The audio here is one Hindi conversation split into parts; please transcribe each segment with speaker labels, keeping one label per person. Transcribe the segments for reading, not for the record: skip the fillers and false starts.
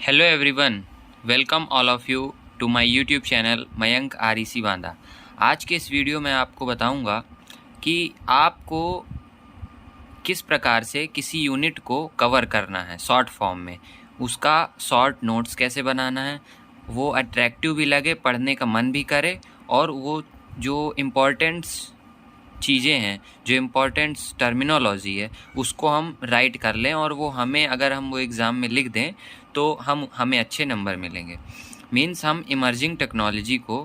Speaker 1: Hello everyone, welcome all of you to my YouTube channel Mayank REC Banda. आज के इस वीडियो में आपको बताऊंगा कि आपको किस प्रकार से किसी यूनिट को कवर करना है शॉर्ट फॉर्म में, उसका शॉर्ट नोट्स कैसे बनाना है, वो अट्रैक्टिव भी लगे, पढ़ने का मन भी करे, और वो जो इम्पोर्टेंट्स चीज़ें हैं, जो इम्पोर्टेंट टर्मिनोलॉजी है, उसको हम राइट कर लें और वो हमें, अगर हम वो एग्ज़ाम में लिख दें तो हमें अच्छे नंबर मिलेंगे। मीन्स हम इमर्जिंग टेक्नोलॉजी को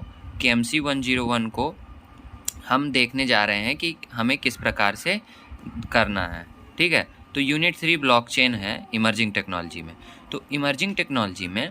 Speaker 1: KMC 101 को हम देखने जा रहे हैं कि हमें किस प्रकार से करना है। ठीक है, तो यूनिट 3 ब्लॉकचेन है इमर्जिंग टेक्नोलॉजी में। तो इमर्जिंग टेक्नोलॉजी में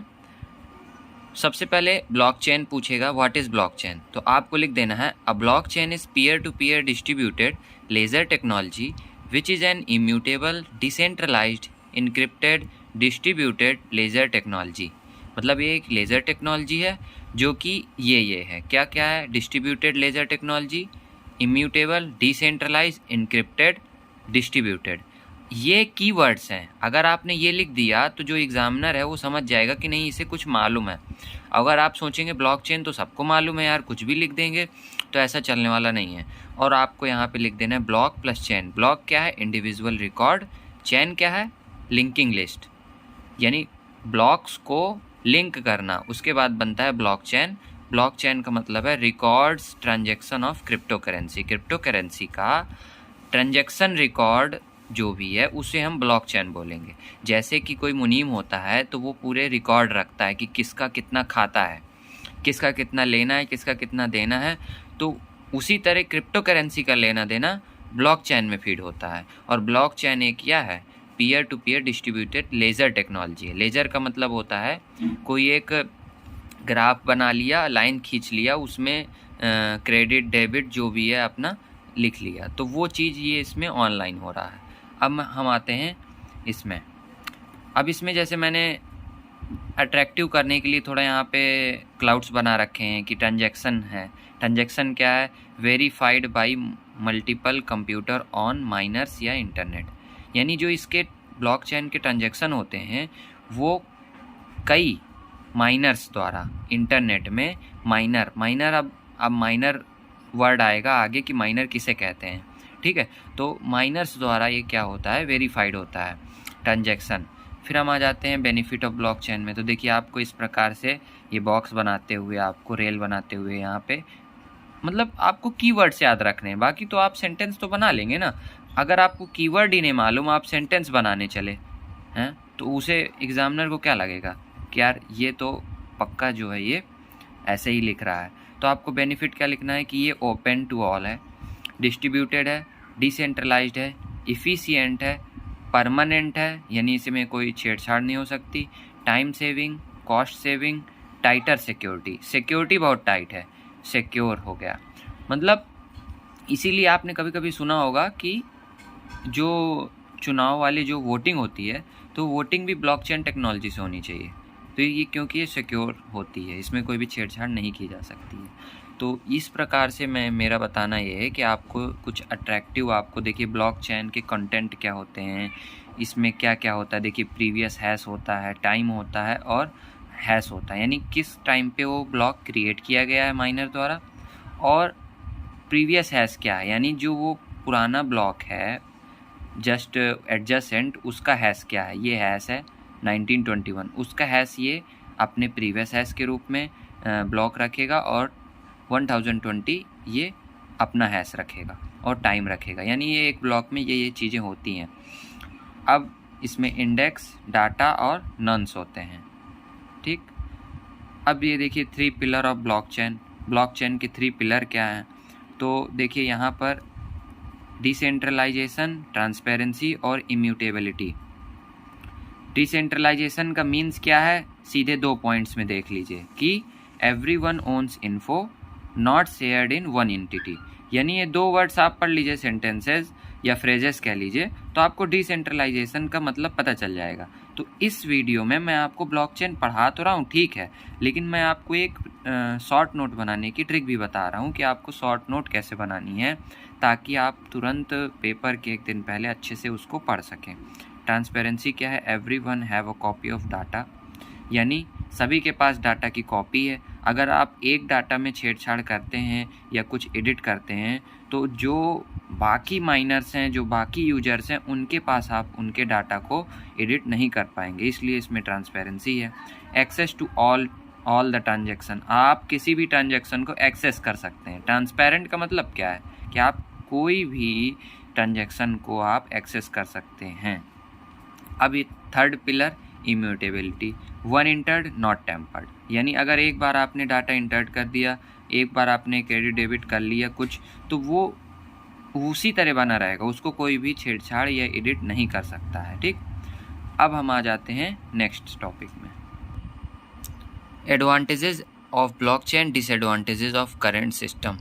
Speaker 1: सबसे पहले ब्लॉकचेन पूछेगा, व्हाट इज़ ब्लॉकचेन। तो आपको लिख देना है, a blockchain is peer to peer distributed ledger technology which is an immutable decentralised encrypted distributed ledger technology. मतलब ये एक लेज़र टेक्नोलॉजी है जो कि ये है, क्या क्या है, distributed ledger technology, immutable decentralise encrypted distributed. ये कीवर्ड्स हैं। अगर आपने ये लिख दिया तो जो एग्जामिनर है वो समझ जाएगा कि नहीं, इसे कुछ मालूम है। अगर आप सोचेंगे ब्लॉकचेन तो सबको मालूम है यार, कुछ भी लिख देंगे, तो ऐसा चलने वाला नहीं है। और आपको यहाँ पे लिख देना है ब्लॉक प्लस चेन। ब्लॉक क्या है, इंडिविजुअल रिकॉर्ड, चेन क्या है, लिंकिंग लिस्ट, यानी ब्लॉक्स को लिंक करना, उसके बाद बनता है ब्लॉकचेन। ब्लॉकचेन का मतलब है records transaction of crypto currency. Crypto currency का ट्रांजैक्शन रिकॉर्ड जो भी है उसे हम ब्लॉकचेन बोलेंगे। जैसे कि कोई मुनीम होता है तो वो पूरे रिकॉर्ड रखता है कि किसका कितना खाता है, किसका कितना लेना है, किसका कितना देना है। तो उसी तरह क्रिप्टो करेंसी का लेना देना ब्लॉकचेन में फीड होता है। और ब्लॉकचेन एक क्या है, peer to peer distributed ledger technology है। लेज़र का मतलब होता है कोई एक ग्राफ बना लिया, लाइन खींच लिया, उसमें क्रेडिट डेबिट जो भी है अपना लिख लिया, तो वो चीज़ ये इसमें ऑनलाइन हो रहा है। अब हम आते हैं इसमें। अब इसमें जैसे मैंने अट्रैक्टिव करने के लिए थोड़ा यहाँ पे क्लाउड्स बना रखे हैं कि ट्रांजैक्शन है। ट्रांजैक्शन क्या है, verified by multiple computer on miners या इंटरनेट। यानी जो इसके ब्लॉकचेन के ट्रांजैक्शन होते हैं वो कई माइनर्स द्वारा इंटरनेट में, माइनर अब माइनर वर्ड आएगा आगे कि माइनर किसे कहते हैं। ठीक है, तो माइनर्स द्वारा ये क्या होता है, वेरीफाइड होता है ट्रांजैक्शन। फिर हम आ जाते हैं बेनिफिट ऑफ ब्लॉकचेन में। तो देखिए आपको इस प्रकार से ये बॉक्स बनाते हुए, आपको रेल बनाते हुए यहाँ पे, मतलब आपको कीवर्ड्स याद रखने हैं, बाकी तो आप सेंटेंस तो बना लेंगे ना। अगर आपको कीवर्ड ही नहीं मालूम, आप सेंटेंस बनाने चले हैं, तो उसे एग्जामिनर को क्या लगेगा कि यार ये तो पक्का जो है ये ऐसे ही लिख रहा है। तो आपको बेनिफिट क्या लिखना है कि ये ओपन टू ऑल है, डिस्ट्रीब्यूटेड है, डिसेंट्रलाइज्ड है, इफ़िशिएंट है, परमानेंट है, यानी इसमें कोई छेड़छाड़ नहीं हो सकती, time saving, cost saving, tighter security. Security बहुत टाइट है, सिक्योर हो गया। मतलब इसीलिए आपने कभी कभी सुना होगा कि जो चुनाव वाली जो वोटिंग होती है, तो वोटिंग भी ब्लॉकचेन टेक्नोलॉजी से होनी चाहिए। तो ये क्योंकि ये सिक्योर होती है, इसमें कोई भी छेड़छाड़ नहीं की जा सकती है। तो इस प्रकार से मेरा बताना ये है कि आपको कुछ अट्रैक्टिव, आपको देखिए ब्लॉकचेन के कंटेंट क्या होते हैं, इसमें क्या क्या होता है। देखिए प्रीवियस हैश होता है, टाइम होता है और हैश होता है, यानी किस टाइम पे वो ब्लॉक क्रिएट किया गया है माइनर द्वारा। और प्रीवियस हैश क्या है, यानी जो वो पुराना ब्लॉक है जस्ट एडजेसेंट, उसका हैश क्या है। ये हैश है 1921, उसका हैश ये अपने प्रीवियस हैश के रूप में ब्लॉक रखेगा, और 1020 ये अपना हैश रखेगा और टाइम रखेगा। यानी ये एक ब्लॉक में ये चीज़ें होती हैं। अब इसमें इंडेक्स, डाटा और नन्स होते हैं। ठीक, अब ये देखिए 3 पिलर ऑफ ब्लॉकचेन। ब्लॉकचेन के 3 पिलर क्या हैं, तो देखिए यहाँ पर डिसेंट्रलाइजेशन, ट्रांसपेरेंसी और इम्यूटेबिलिटी। डिसेंट्रलाइजेशन का मीन्स क्या है, सीधे 2 पॉइंट्स में देख लीजिए कि everyone owns info not shared in one entity. यानी ये 2 वर्ड्स आप पढ़ लीजिए, सेंटेंसेस या फ्रेजेस कह लीजिए, तो आपको डिसेंट्रलाइजेशन का मतलब पता चल जाएगा। तो इस वीडियो में मैं आपको ब्लॉकचेन पढ़ा तो रहा हूँ, ठीक है, लेकिन मैं आपको एक शॉर्ट नोट बनाने की ट्रिक भी बता रहा हूँ कि आपको शॉर्ट नोट कैसे बनानी है, ताकि आप तुरंत पेपर के एक दिन पहले अच्छे से उसको पढ़ सकें। ट्रांसपेरेंसी क्या है, everyone have a copy of data. यानी सभी के पास डाटा की कॉपी है। अगर आप एक डाटा में छेड़छाड़ करते हैं या कुछ एडिट करते हैं तो जो बाकी माइनर्स हैं, जो बाकी यूजर्स हैं, उनके पास आप उनके डाटा को एडिट नहीं कर पाएंगे, इसलिए इसमें ट्रांसपेरेंसी है। Access to all the transaction, आप किसी भी ट्रांजैक्शन को एक्सेस कर सकते हैं। ट्रांसपेरेंट का मतलब क्या है कि आप कोई भी ट्रांजैक्शन को आप एक्सेस कर सकते हैं। अब ये third pillar immutability, one entered not tempered, यानी अगर एक बार आपने डाटा इंटर्ड कर दिया, एक बार आपने क्रेडिट डेबिट कर लिया कुछ, तो वो उसी तरह बना रहेगा, उसको कोई भी छेड़छाड़ या एडिट नहीं कर सकता है। ठीक, अब हम आ जाते हैं नेक्स्ट टॉपिक में, advantages of blockchain, disadvantages of current system.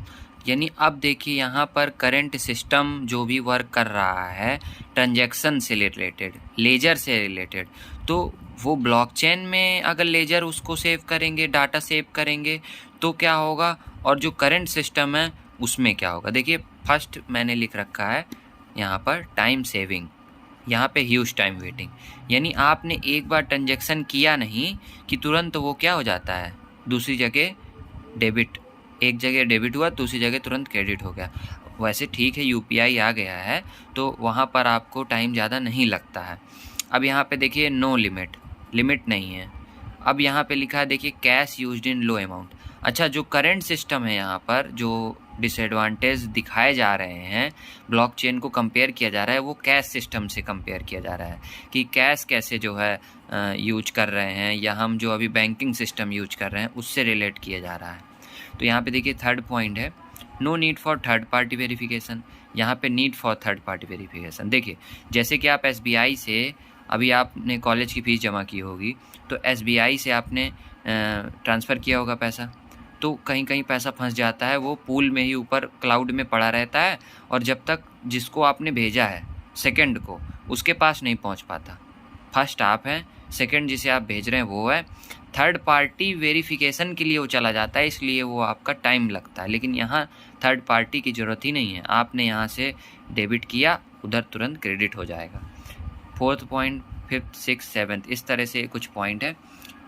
Speaker 1: यानी अब देखिए यहाँ पर करंट सिस्टम जो भी वर्क कर रहा है ट्रांजैक्शन से रिलेटेड, लेजर से रिलेटेड, तो वो ब्लॉकचेन में अगर लेजर उसको सेव करेंगे, डाटा सेव करेंगे तो क्या होगा, और जो करंट सिस्टम है उसमें क्या होगा। देखिए फर्स्ट मैंने लिख रखा है यहाँ पर टाइम सेविंग, यहाँ पे ह्यूज टाइम वेटिंग, यानी आपने एक बार ट्रांजैक्शन किया नहीं कि तुरंत वो क्या हो जाता है, दूसरी जगह डेबिट, एक जगह डेबिट हुआ दूसरी जगह तुरंत क्रेडिट हो गया। वैसे ठीक है यूपीआई आ गया है तो वहाँ पर आपको टाइम ज़्यादा नहीं लगता है। अब यहाँ पे देखिए नो लिमिट, लिमिट नहीं है। अब यहाँ पे लिखा है देखिए cash used in low amount. अच्छा, जो करंट सिस्टम है यहाँ पर जो डिसएडवांटेज दिखाए जा रहे हैं, ब्लॉकचेन को कंपेयर किया जा रहा है, वो कैश सिस्टम से कंपेयर किया जा रहा है कि कैश कैसे जो है यूज कर रहे हैं, या हम जो अभी बैंकिंग सिस्टम यूज कर रहे हैं उससे रिलेट किया जा रहा है। तो यहाँ पे देखिए थर्ड पॉइंट है no need for third party verification, यहाँ पे need for third party verification. देखिए जैसे कि आप एसबीआई से, अभी आपने कॉलेज की फ़ीस जमा की होगी तो एसबीआई से आपने ट्रांसफ़र किया होगा पैसा, तो कहीं कहीं पैसा फंस जाता है, वो पूल में ही ऊपर क्लाउड में पड़ा रहता है, और जब तक जिसको आपने भेजा है सेकंड को उसके पास नहीं पहुंच पाता। फर्स्ट आप हैं, सेकंड जिसे आप भेज रहे हैं वो है, थर्ड पार्टी वेरिफिकेशन के लिए वो चला जाता है, इसलिए वो आपका टाइम लगता है। लेकिन यहाँ थर्ड पार्टी की ज़रूरत ही नहीं है, आपने यहाँ से डेबिट किया उधर तुरंत क्रेडिट हो जाएगा। Fourth point, fifth, six, seventh, इस तरह से कुछ पॉइंट है।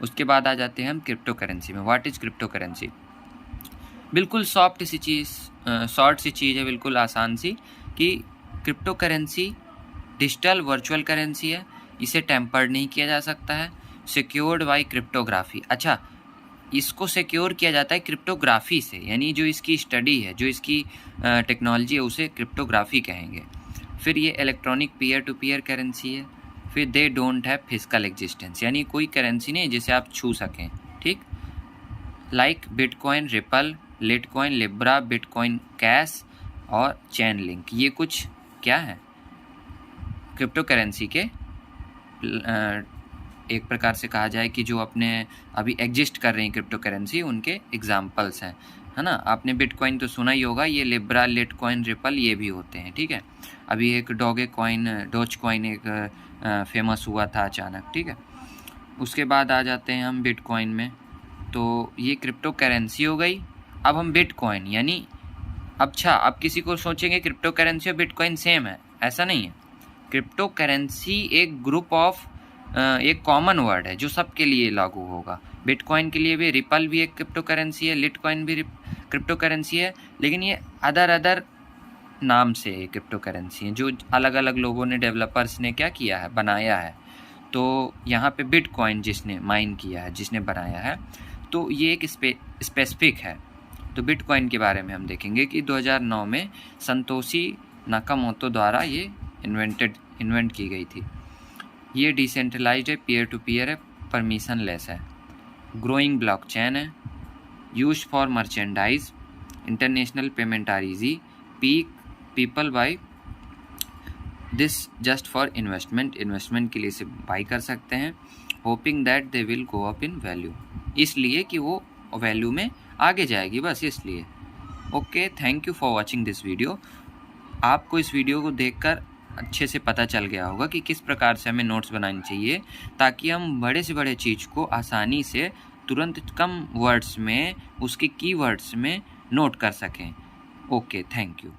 Speaker 1: उसके बाद आ जाते हैं हम क्रिप्टो करेंसी में। What is crypto currency? बिल्कुल सॉफ्ट सी चीज़, शॉर्ट सी चीज़ है, बिल्कुल आसान सी, कि crypto currency digital virtual currency है, इसे टेम्पर्ड नहीं किया जा सकता है, सिक्योर्ड बाई क्रिप्टोग्राफी। अच्छा, इसको सिक्योर किया जाता है क्रिप्टोग्राफी से, यानी जो इसकी स्टडी है, जो इसकी टेक्नोलॉजी है, उसे क्रिप्टोग्राफी कहेंगे। फिर ये electronic peer to peer currency है। फिर they don't have physical existence, यानी कोई करेंसी नहीं जिसे आप छू सकें। ठीक, like Bitcoin, Ripple, Litecoin, Libra, Bitcoin cash और चेन लिंक, ये कुछ क्या है क्रिप्टो करेंसी के एक प्रकार से कहा जाए कि जो अपने अभी एग्जिस्ट कर रही हैं क्रिप्टो करेंसी, उनके एग्जाम्पल्स हैं, है ना। आपने बिटकॉइन तो सुना ही होगा, ये लिब्रा, लिटकॉइन, रिपल ये भी होते हैं। ठीक है, अभी एक डोज कॉइन एक फेमस हुआ था अचानक। ठीक है, उसके बाद आ जाते हैं हम बिटकॉइन में। तो ये क्रिप्टो करेंसी हो गई। अब हम बिटकॉइन, यानी अच्छा, अब किसी को सोचेंगे क्रिप्टो करेंसी और बिटकॉइन सेम है, ऐसा नहीं है। क्रिप्टो करेंसी एक ग्रुप ऑफ एक कॉमन वर्ड है जो सबके लिए लागू होगा। बिटकॉइन के लिए भी, रिपल भी एक क्रिप्टो करेंसी है, लिटकॉइन भी क्रिप्टो करेंसी है, लेकिन ये अदर नाम से क्रिप्टो करेंसी है, जो अलग अलग लोगों ने, डेवलपर्स ने क्या किया है, बनाया है। तो यहाँ पे बिटकॉइन जिसने माइन किया है, जिसने बनाया है, तो ये एक स्पेसिफिक है। तो बिटकॉइन के बारे में हम देखेंगे कि 2009 में संतोषी नाकामोतो द्वारा ये इन्वेंट की गई थी। ये डिसेंट्रलाइज्ड है, पीयर टू पीयर है, परमिशन लेस है, ग्रोइंग ब्लॉकचेन है, used for merchandise, international payment are easy, people buy this just for investment के लिए इसे बाई कर सकते हैं, hoping that they will go up in value, इसलिए कि वो वैल्यू में आगे जाएगी, बस इसलिए। Okay, thank you for watching this video. आपको इस वीडियो को देखकर अच्छे से पता चल गया होगा कि किस प्रकार से हमें नोट्स बनानी चाहिए, ताकि हम बड़े से बड़े चीज़ को आसानी से तुरंत कम वर्ड्स में, उसके कीवर्ड्स में नोट कर सकें। Okay, thank you.